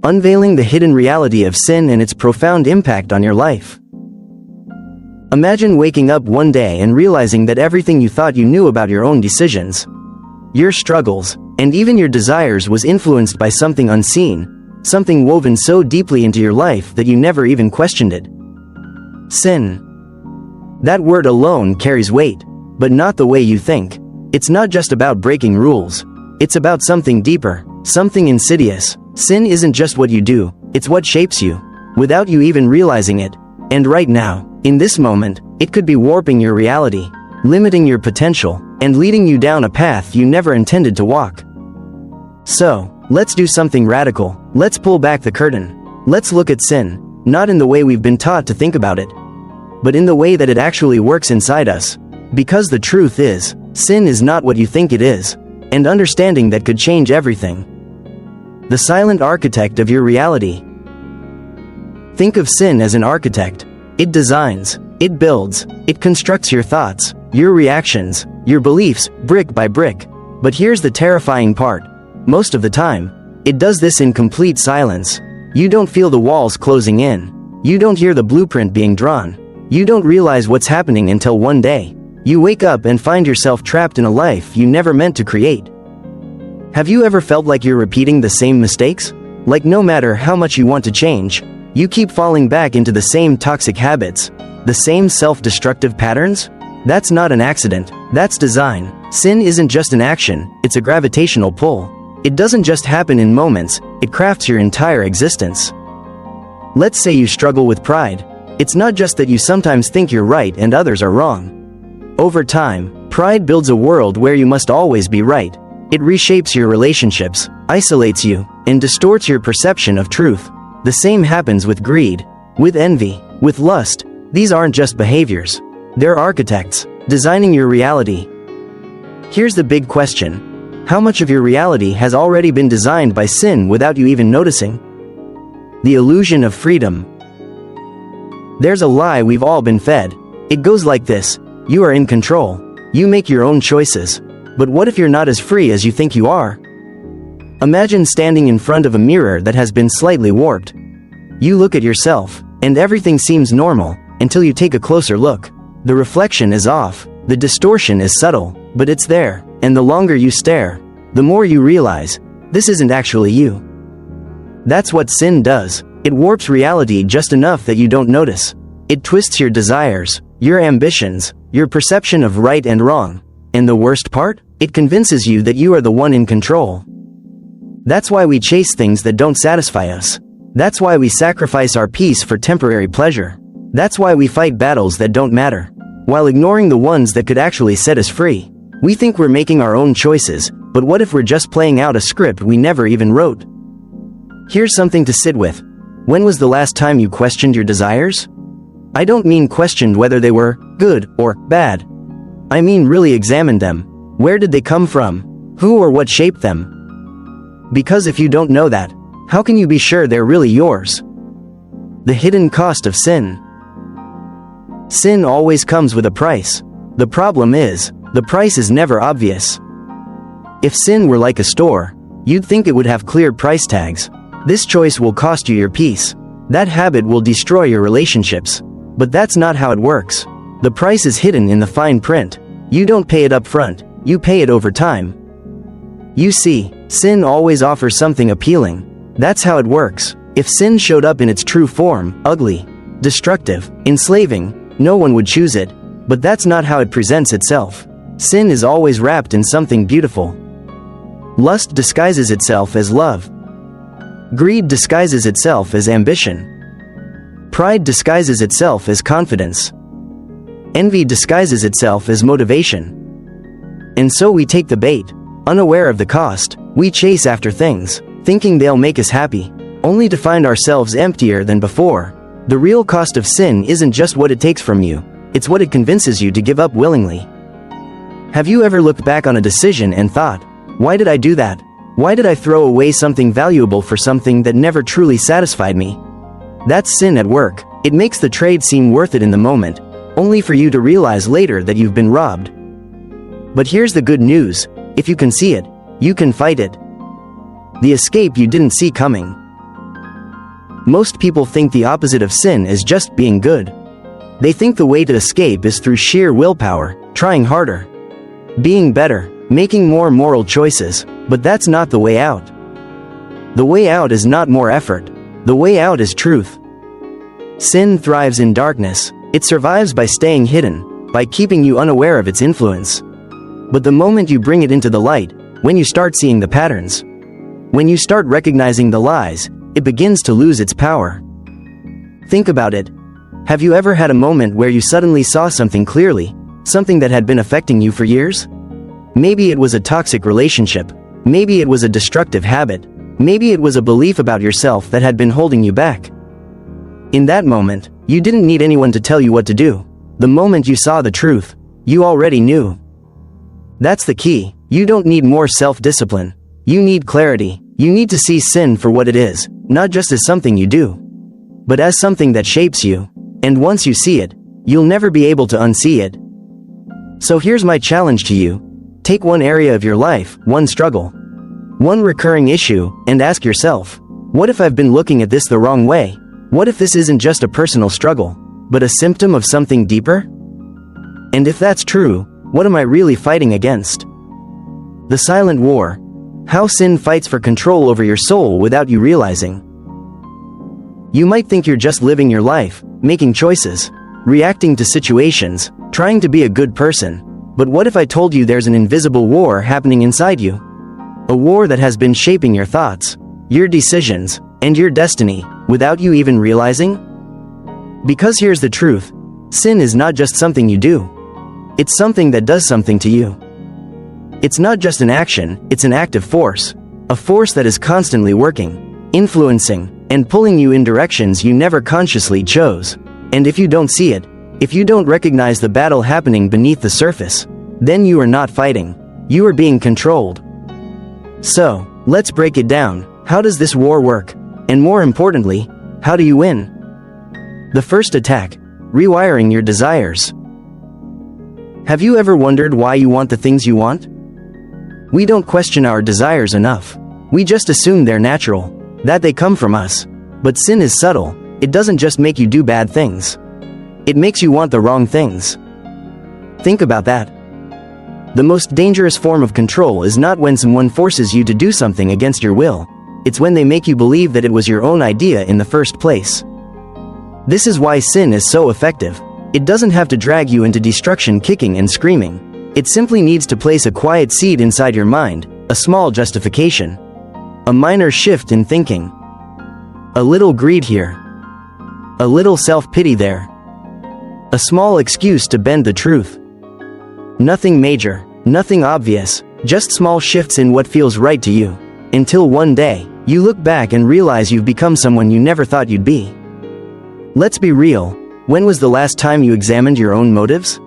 Unveiling the hidden reality of sin and its profound impact on your life. Imagine waking up one day and realizing that everything you thought you knew about your own decisions, your struggles, and even your desires was influenced by something unseen, something woven so deeply into your life that you never even questioned it. Sin. That word alone carries weight, but not the way you think. It's not just about breaking rules. It's about something deeper, something insidious. Sin isn't just what you do, it's what shapes you, without you even realizing it. And right now, in this moment, it could be warping your reality, limiting your potential, and leading you down a path you never intended to walk. So, let's do something radical. Let's pull back the curtain. Let's look at sin, not in the way we've been taught to think about it, but in the way that it actually works inside us. Because the truth is, sin is not what you think it is, and understanding that could change everything. The silent architect of your reality. Think of sin as an architect. It designs, it builds, it constructs your thoughts, your reactions, your beliefs, brick by brick. But here's the terrifying part. Most of the time, it does this in complete silence. You don't feel the walls closing in. You don't hear the blueprint being drawn. You don't realize what's happening until one day you wake up and find yourself trapped in a life you never meant to create. Have you ever felt like you're repeating the same mistakes? Like no matter how much you want to change, you keep falling back into the same toxic habits, the same self-destructive patterns? That's not an accident, that's design. Sin isn't just an action, it's a gravitational pull. It doesn't just happen in moments, it crafts your entire existence. Let's say you struggle with pride. It's not just that you sometimes think you're right and others are wrong. Over time, pride builds a world where you must always be right. It reshapes your relationships, isolates you, and distorts your perception of truth. The same happens with greed, with envy, with lust. These aren't just behaviors. They're architects, designing your reality. Here's the big question. How much of your reality has already been designed by sin without you even noticing? The illusion of freedom. There's a lie we've all been fed. It goes like this: you are in control. You make your own choices. But what if you're not as free as you think you are? Imagine standing in front of a mirror that has been slightly warped. You look at yourself, and everything seems normal, until you take a closer look. The reflection is off, the distortion is subtle, but it's there, and the longer you stare, the more you realize, this isn't actually you. That's what sin does. It warps reality just enough that you don't notice. It twists your desires, your ambitions, your perception of right and wrong. And the worst part? It convinces you that you are the one in control. That's why we chase things that don't satisfy us. That's why we sacrifice our peace for temporary pleasure. That's why we fight battles that don't matter, while ignoring the ones that could actually set us free. We think we're making our own choices, but what if we're just playing out a script we never even wrote? Here's something to sit with. When was the last time you questioned your desires? I don't mean questioned whether they were good or bad. I mean really examined them. Where did they come from? Who or what shaped them? Because if you don't know that, how can you be sure they're really yours? The hidden cost of sin. Sin always comes with a price. The problem is, the price is never obvious. If sin were like a store, you'd think it would have clear price tags. This choice will cost you your peace. That habit will destroy your relationships. But that's not how it works. The price is hidden in the fine print. You don't pay it up front, you pay it over time. You see, sin always offers something appealing. That's how it works. If sin showed up in its true form, ugly, destructive, enslaving, no one would choose it. But that's not how it presents itself. Sin is always wrapped in something beautiful. Lust disguises itself as love. Greed disguises itself as ambition. Pride disguises itself as confidence. Envy disguises itself as motivation. And so we take the bait, unaware of the cost. We chase after things, thinking they'll make us happy, only to find ourselves emptier than before. The real cost of sin isn't just what it takes from you, it's what it convinces you to give up willingly. Have you ever looked back on a decision and thought, why did I do that? Why did I throw away something valuable for something that never truly satisfied me? That's sin at work. It makes the trade seem worth it in the moment, only for you to realize later that you've been robbed. But here's the good news. If you can see it, you can fight it. The escape you didn't see coming. Most people think the opposite of sin is just being good. They think the way to escape is through sheer willpower, trying harder, being better, making more moral choices, but that's not the way out. The way out is not more effort. The way out is truth. Sin thrives in darkness. It survives by staying hidden, by keeping you unaware of its influence. But the moment you bring it into the light, when you start seeing the patterns, when you start recognizing the lies, it begins to lose its power. Think about it. Have you ever had a moment where you suddenly saw something clearly, something that had been affecting you for years? Maybe it was a toxic relationship. Maybe it was a destructive habit. Maybe it was a belief about yourself that had been holding you back. In that moment, you didn't need anyone to tell you what to do. The moment you saw the truth, you already knew. That's the key. You don't need more self-discipline. You need clarity. You need to see sin for what it is, not just as something you do, but as something that shapes you. And once you see it, you'll never be able to unsee it. So here's my challenge to you. Take one area of your life, one struggle, one recurring issue, and ask yourself, what if I've been looking at this the wrong way? What if this isn't just a personal struggle, but a symptom of something deeper? And if that's true, what am I really fighting against? The silent war. How sin fights for control over your soul without you realizing. You might think you're just living your life, making choices, reacting to situations, trying to be a good person. But what if I told you there's an invisible war happening inside you? A war that has been shaping your thoughts, your decisions, and your destiny, without you even realizing? Because here's the truth. Sin is not just something you do. It's something that does something to you. It's not just an action, it's an active force. A force that is constantly working, influencing, and pulling you in directions you never consciously chose. And if you don't see it, if you don't recognize the battle happening beneath the surface, then you are not fighting. You are being controlled. So, let's break it down. How does this war work? And more importantly, how do you win? The first attack: rewiring your desires. Have you ever wondered why you want the things you want? We don't question our desires enough. We just assume they're natural, that they come from us. But sin is subtle. It doesn't just make you do bad things. It makes you want the wrong things. Think about that. The most dangerous form of control is not when someone forces you to do something against your will. It's when they make you believe that it was your own idea in the first place. This is why sin is so effective. It doesn't have to drag you into destruction kicking and screaming. It simply needs to place a quiet seed inside your mind, a small justification, a minor shift in thinking, a little greed here, a little self-pity there, a small excuse to bend the truth. Nothing major, nothing obvious, just small shifts in what feels right to you, until one day, you look back and realize you've become someone you never thought you'd be. Let's be real. When was the last time you examined your own motives?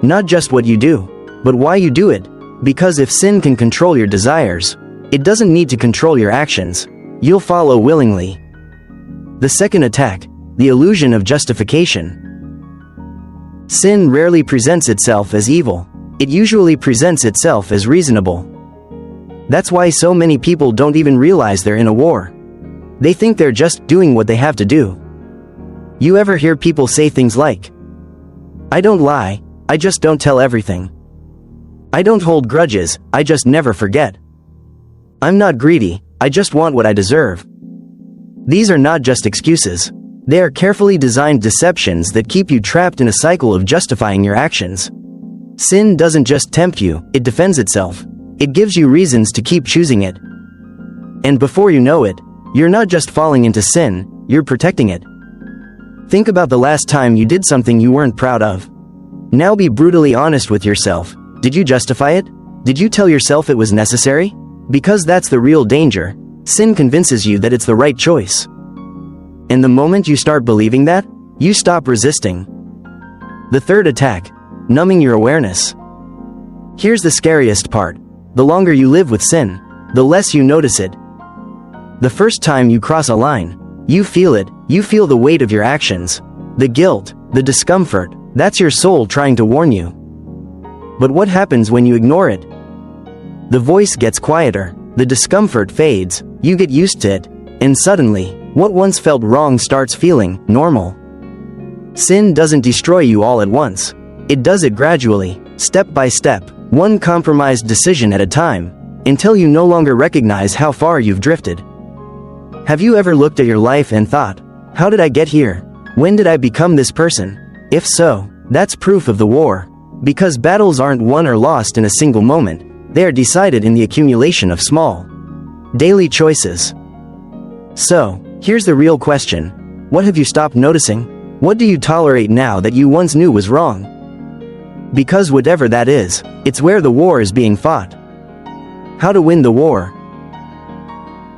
Not just what you do, but why you do it. Because if sin can control your desires, it doesn't need to control your actions. You'll follow willingly. The second attack: the illusion of justification. Sin rarely presents itself as evil. It usually presents itself as reasonable. That's why so many people don't even realize they're in a war. They think they're just doing what they have to do. You ever hear people say things like, "I don't lie, I just don't tell everything. I don't hold grudges, I just never forget. I'm not greedy, I just want what I deserve." These are not just excuses. They are carefully designed deceptions that keep you trapped in a cycle of justifying your actions. Sin doesn't just tempt you, it defends itself. It gives you reasons to keep choosing it. And before you know it, you're not just falling into sin, you're protecting it. Think about the last time you did something you weren't proud of. Now be brutally honest with yourself. Did you justify it? Did you tell yourself it was necessary? Because that's the real danger. Sin convinces you that it's the right choice. And the moment you start believing that, you stop resisting. The third attack: numbing your awareness. Here's the scariest part. The longer you live with sin, the less you notice it. The first time you cross a line, you feel it. You feel the weight of your actions, the guilt, the discomfort. That's your soul trying to warn you. But what happens when you ignore it? The voice gets quieter, the discomfort fades, you get used to it, and suddenly, What once felt wrong starts feeling normal. Sin doesn't destroy you all at once. It does it gradually, step by step, one compromised decision at a time, until you no longer recognize how far you've drifted. Have you ever looked at your life and thought, how did I get here? When did I become this person? If so, that's proof of the war. Because battles aren't won or lost in a single moment, they are decided in the accumulation of small, daily choices. So, here's the real question. What have you stopped noticing? What do you tolerate now that you once knew was wrong? Because whatever that is, it's where the war is being fought. How to win the war.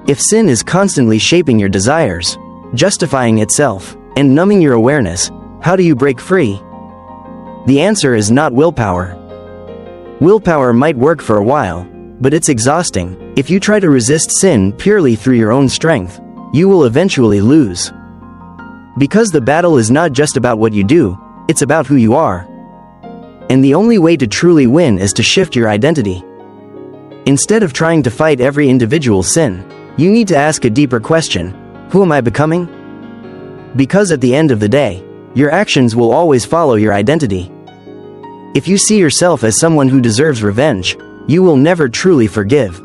If sin is constantly shaping your desires, justifying itself, and numbing your awareness, how do you break free? The answer is not willpower. Willpower might work for a while, but it's exhausting. If you try to resist sin purely through your own strength, you will eventually lose. Because the battle is not just about what you do, it's about who you are. And the only way to truly win is to shift your identity. Instead of trying to fight every individual sin, you need to ask a deeper question: who am I becoming? Because at the end of the day, your actions will always follow your identity. If you see yourself as someone who deserves revenge, you will never truly forgive.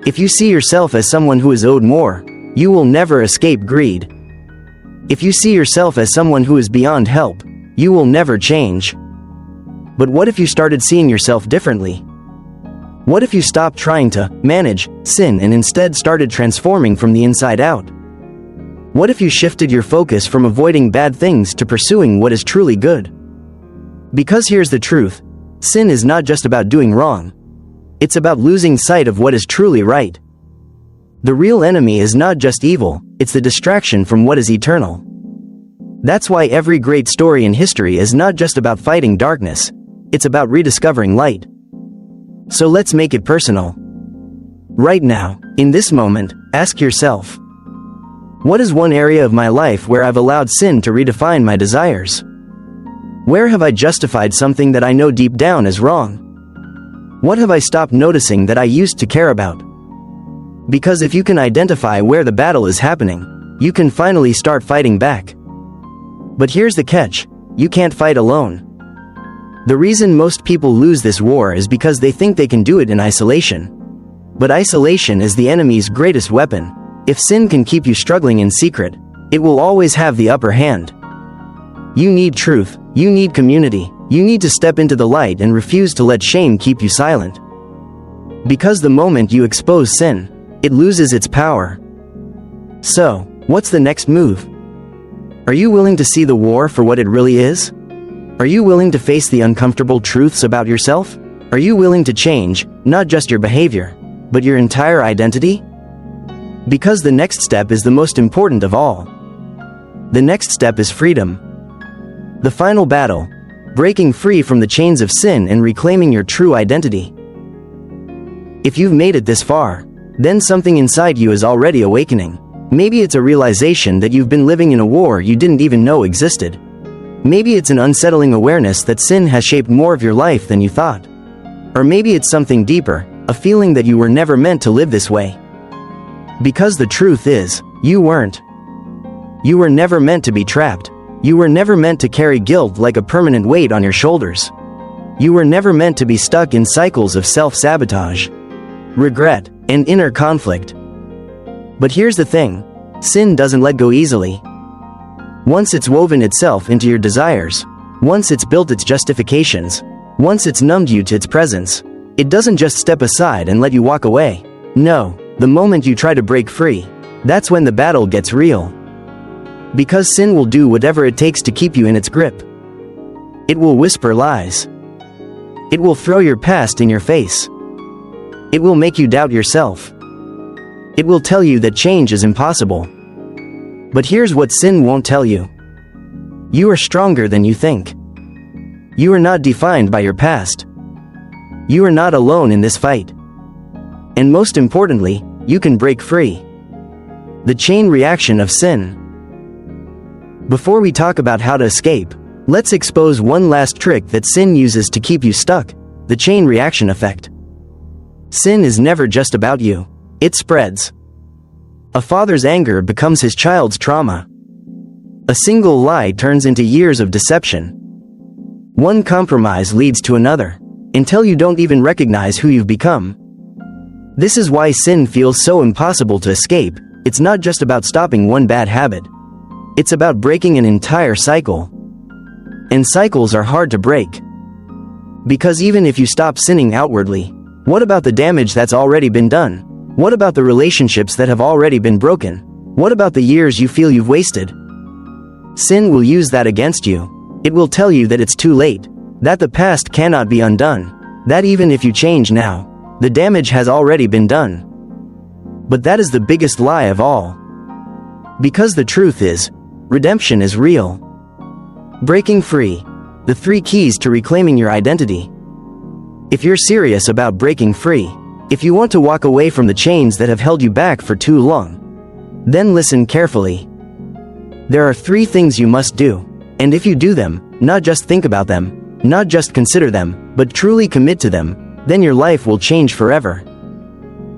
If you see yourself as someone who is owed more, you will never escape greed. If you see yourself as someone who is beyond help, you will never change. But what if you started seeing yourself differently? What if you stopped trying to manage sin and instead started transforming from the inside out? What if you shifted your focus from avoiding bad things to pursuing what is truly good? Because here's the truth: sin is not just about doing wrong. It's about losing sight of what is truly right. The real enemy is not just evil, it's the distraction from what is eternal. That's why every great story in history is not just about fighting darkness, it's about rediscovering light. So let's make it personal. Right now, in this moment, ask yourself, what is one area of my life where I've allowed sin to redefine my desires? Where have I justified something that I know deep down is wrong? What have I stopped noticing that I used to care about? Because if you can identify where the battle is happening, you can finally start fighting back. But here's the catch: you can't fight alone. The reason most people lose this war is because they think they can do it in isolation. But isolation is the enemy's greatest weapon. If sin can keep you struggling in secret, it will always have the upper hand. You need truth, you need community, you need to step into the light and refuse to let shame keep you silent. Because the moment you expose sin, it loses its power. So, what's the next move? Are you willing to see the war for what it really is? Are you willing to face the uncomfortable truths about yourself? Are you willing to change, not just your behavior, but your entire identity? Because the next step is the most important of all. The next step is freedom. The final battle, breaking free from the chains of sin and reclaiming your true identity. If you've made it this far, then something inside you is already awakening. Maybe it's a realization that you've been living in a war you didn't even know existed. Maybe it's an unsettling awareness that sin has shaped more of your life than you thought. Or maybe it's something deeper, a feeling that you were never meant to live this way. Because the truth is, you weren't. You were never meant to be trapped. You were never meant to carry guilt like a permanent weight on your shoulders. You were never meant to be stuck in cycles of self-sabotage, regret, and inner conflict. But here's the thing: sin doesn't let go easily. Once it's woven itself into your desires, once it's built its justifications, once it's numbed you to its presence, it doesn't just step aside and let you walk away. No, the moment you try to break free, that's when the battle gets real. Because sin will do whatever it takes to keep you in its grip. It will whisper lies. It will throw your past in your face. It will make you doubt yourself. It will tell you that change is impossible. But here's what sin won't tell you. You are stronger than you think. You are not defined by your past. You are not alone in this fight. And most importantly, you can break free. The chain reaction of sin. Before we talk about how to escape, let's expose one last trick that sin uses to keep you stuck: the chain reaction effect. Sin is never just about you. It spreads. A father's anger becomes his child's trauma. A single lie turns into years of deception. One compromise leads to another, until you don't even recognize who you've become. This is why sin feels so impossible to escape. It's not just about stopping one bad habit. It's about breaking an entire cycle. And cycles are hard to break. Because even if you stop sinning outwardly, what about the damage that's already been done? What about the relationships that have already been broken? What about the years you feel you've wasted? Sin will use that against you. It will tell you that it's too late, that the past cannot be undone, that even if you change now, the damage has already been done. But that is the biggest lie of all. Because the truth is, redemption is real. Breaking free. The 3 keys to reclaiming your identity. If you're serious about breaking free, if you want to walk away from the chains that have held you back for too long, then listen carefully. There are 3 things you must do, and if you do them, not just think about them, not just consider them, but truly commit to them, then your life will change forever.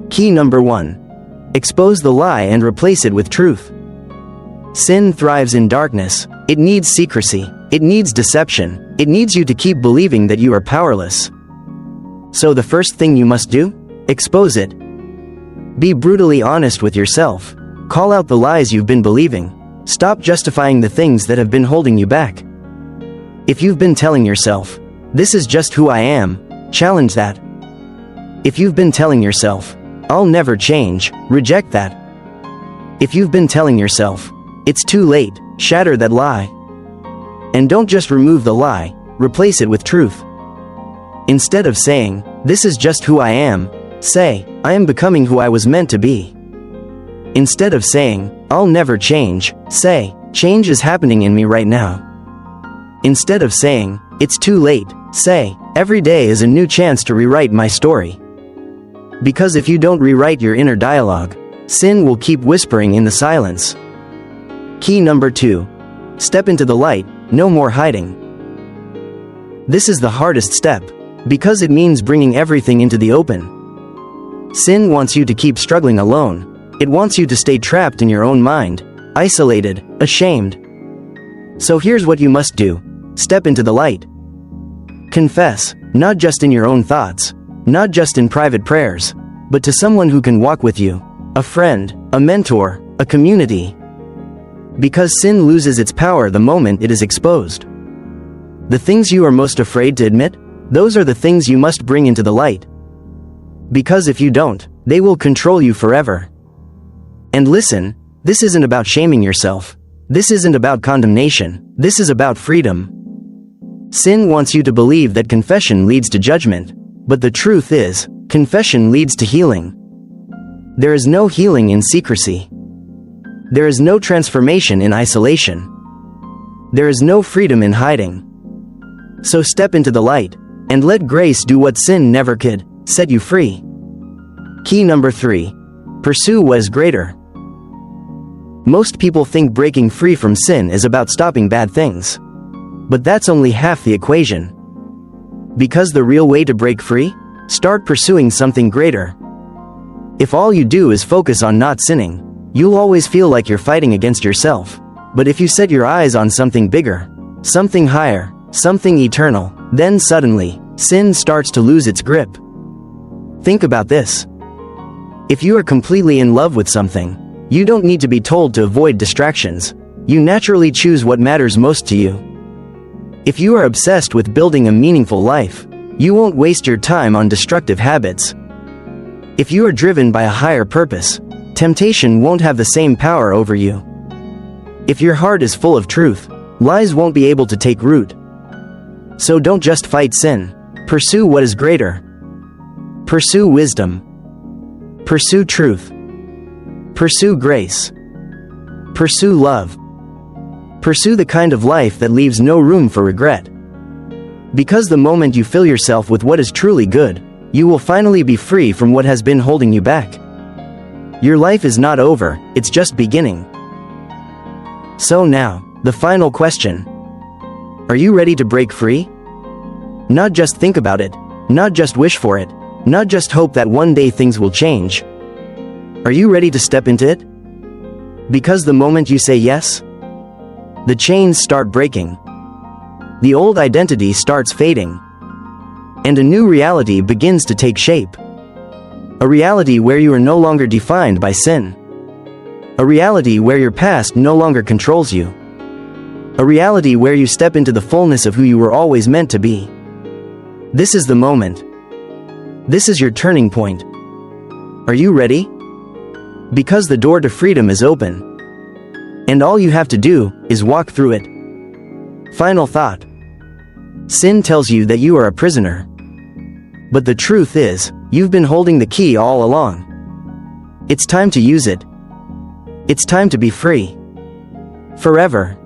Key number 1. Expose the lie and replace it with truth. Sin thrives in darkness. It needs secrecy. It needs deception. It needs you to keep believing that you are powerless. So the first thing you must do? Expose it. Be brutally honest with yourself. Call out the lies you've been believing. Stop justifying the things that have been holding you back. If you've been telling yourself, "This is just who I am," challenge that. If you've been telling yourself, "I'll never change," reject that. If you've been telling yourself, "It's too late," shatter that lie. And don't just remove the lie, replace it with truth. Instead of saying, "This is just who I am," say, "I am becoming who I was meant to be." Instead of saying, "I'll never change," say, "Change is happening in me right now." Instead of saying, "It's too late," say, "Every day is a new chance to rewrite my story." Because if you don't rewrite your inner dialogue, sin will keep whispering in the silence. Key number 2. Step into the light, no more hiding. This is the hardest step, because it means bringing everything into the open. Sin wants you to keep struggling alone. It wants you to stay trapped in your own mind, isolated, ashamed. So here's what you must do. Step into the light. Confess, not just in your own thoughts, not just in private prayers, but to someone who can walk with you, a friend, a mentor, a community. Because sin loses its power the moment it is exposed. The things you are most afraid to admit, those are the things you must bring into the light. Because if you don't, they will control you forever. And listen, this isn't about shaming yourself. This isn't about condemnation. This is about freedom. Sin wants you to believe that confession leads to judgment, but the truth is, confession leads to healing. There is no healing in secrecy. There is no transformation in isolation. There is no freedom in hiding. So step into the light, and let grace do what sin never could, set you free. Key number 3. Pursue what is greater. Most people think breaking free from sin is about stopping bad things. But that's only half the equation. Because the real way to break free? Start pursuing something greater. If all you do is focus on not sinning, you'll always feel like you're fighting against yourself. But if you set your eyes on something bigger, something higher, something eternal, then suddenly, sin starts to lose its grip. Think about this. If you are completely in love with something, you don't need to be told to avoid distractions. You naturally choose what matters most to you. If you are obsessed with building a meaningful life, you won't waste your time on destructive habits. If you are driven by a higher purpose, temptation won't have the same power over you. If your heart is full of truth, lies won't be able to take root. So don't just fight sin. Pursue what is greater. Pursue wisdom. Pursue truth. Pursue grace. Pursue love. Pursue the kind of life that leaves no room for regret. Because the moment you fill yourself with what is truly good, you will finally be free from what has been holding you back. Your life is not over, it's just beginning. So now, the final question. Are you ready to break free? Not just think about it, not just wish for it, not just hope that one day things will change. Are you ready to step into it? Because the moment you say yes, the chains start breaking. The old identity starts fading. And a new reality begins to take shape. A reality where you are no longer defined by sin. A reality where your past no longer controls you. A reality where you step into the fullness of who you were always meant to be. This is the moment. This is your turning point. Are you ready? Because the door to freedom is open. And all you have to do is walk through it. Final thought. Sin tells you that you are a prisoner. But the truth is, you've been holding the key all along. It's time to use it. It's time to be free. Forever.